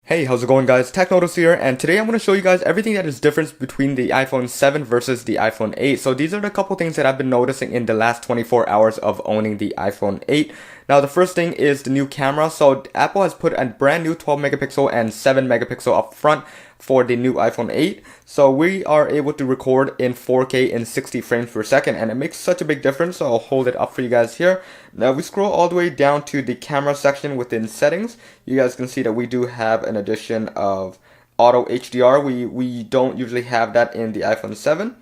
Hey, how's it going guys? TechNotice here, and today I'm going to show you guys everything that is different between the iPhone 7 versus the iPhone 8. So these are the couple things that I've been noticing in the last 24 hours of owning the iPhone 8. Now the first thing is the new camera. So Apple has put a brand new 12 megapixel and 7 megapixel up front for the new iPhone 8. So we are able to record in 4K in 60 frames per second, and it makes such a big difference. So I'll hold it up for you guys here. Now we scroll all the way down to the camera section within settings. You guys can see that we do have an addition of auto HDR. We don't usually have that in the iPhone 7.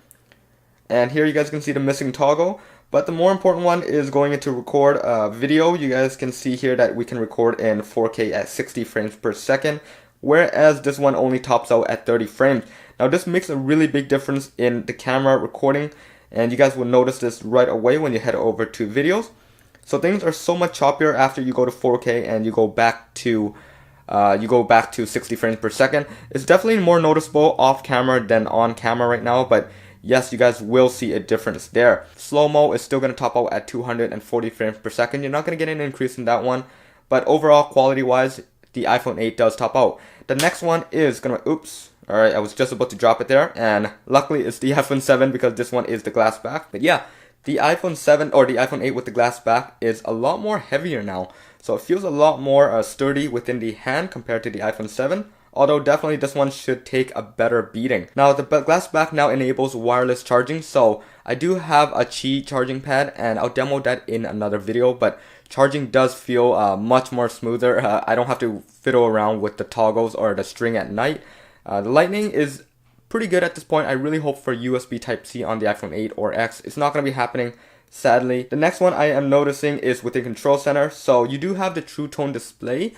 And here you guys can see the missing toggle. But the more important one is going into record video. You guys can see here that we can record in 4K at 60 frames per second, whereas this one only tops out at 30 frames. Now this makes a really big difference in the camera recording, and you guys will notice this right away when you head over to videos. So things are so much choppier after you go to 4K and you go back to 60 frames per second. It's definitely more noticeable off camera than on camera right now, but yes, you guys will see a difference there. Slow-mo is still going to top out at 240 frames per second. You're not going to get an increase in that one, but overall quality-wise, the iPhone 8 does top out. The next one is going to, alright, I was just about to drop it there, and luckily it's the iPhone 7 because this one is the glass back. But yeah, the iPhone 7 or the iPhone 8 with the glass back is a lot more heavier now. So it feels a lot more sturdy within the hand compared to the iPhone 7. Although definitely this one should take a better beating. Now the glass back now enables wireless charging. So I do have a Qi charging pad and I'll demo that in another video. But charging does feel much more smoother. I don't have to fiddle around with the toggles or the string at night. The lightning is pretty good at this point. I really hope for USB Type-C on the iPhone 8 or X. It's not going to be happening, sadly. The next one I am noticing is within Control Center. So you do have the True Tone display.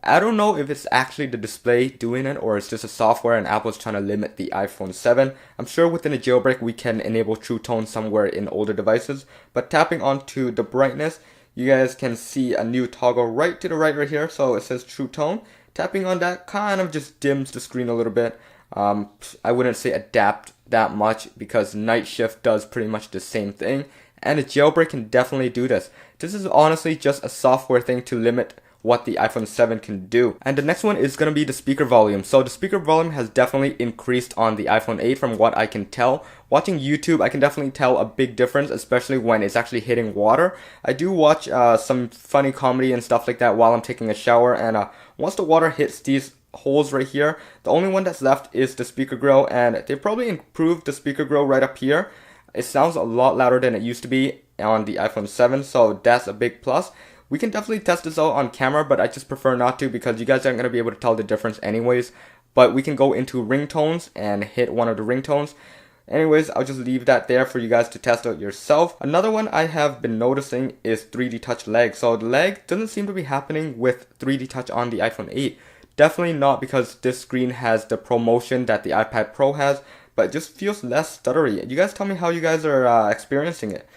I don't know if it's actually the display doing it or it's just a software and Apple's trying to limit the iPhone 7. I'm sure within a jailbreak we can enable True Tone somewhere in older devices. But tapping onto the brightness, you guys can see a new toggle right to the right here. So it says True Tone. Tapping on that kind of just dims the screen a little bit. I wouldn't say adapt that much because Night Shift does pretty much the same thing. And a jailbreak can definitely do this. This is honestly just a software thing to limit what the iPhone 7 can do. And the next one is going to be the speaker volume. So the speaker volume has definitely increased on the iPhone 8 from what I can tell. Watching YouTube, I can definitely tell a big difference, especially when it's actually hitting water. I do watch some funny comedy and stuff like that while I'm taking a shower, and once the water hits these holes right here, the only one that's left is the speaker grill, and they probably improved the speaker grill right up here. It sounds a lot louder than it used to be on the iPhone 7, so that's a big plus. We can definitely test this out on camera, but I just prefer not to because you guys aren't going to be able to tell the difference anyways. But we can go into ringtones and hit one of the ringtones. Anyways, I'll just leave that there for you guys to test out yourself. Another one I have been noticing is 3D Touch lag. So the lag doesn't seem to be happening with 3D Touch on the iPhone 8. Definitely not because this screen has the ProMotion that the iPad Pro has, but it just feels less stuttery. You guys tell me how you guys are experiencing it.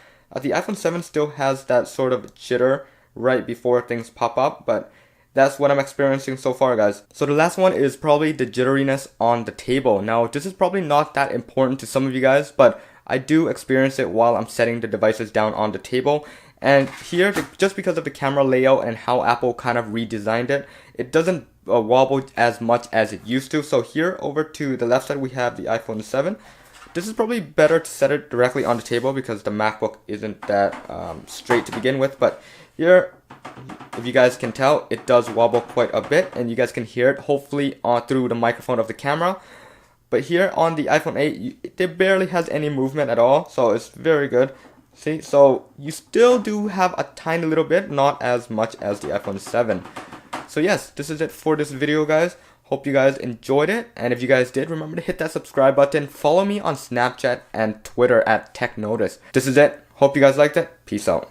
The iPhone 7 still has that sort of jitter right before things pop up, but that's what I'm experiencing so far, guys. So the last one is probably the jitteriness on the table. Now this is probably not that important to some of you guys, but I do experience it while I'm setting the devices down on the table. And here, just because of the camera layout and how Apple kind of redesigned it, it doesn't wobble as much as it used to. So here over to the left side we have the iPhone 7. This is probably better to set it directly on the table because the MacBook isn't that straight to begin with. But here, if you guys can tell, it does wobble quite a bit, and you guys can hear it hopefully through the microphone of the camera. But here on the iPhone 8, it barely has any movement at all, so it's very good. See, so you still do have a tiny little bit, not as much as the iPhone 7. So yes, this is it for this video, guys. Hope you guys enjoyed it, and if you guys did, remember to hit that subscribe button. Follow me on Snapchat and Twitter at TechNotice. This is it. Hope you guys liked it. Peace out.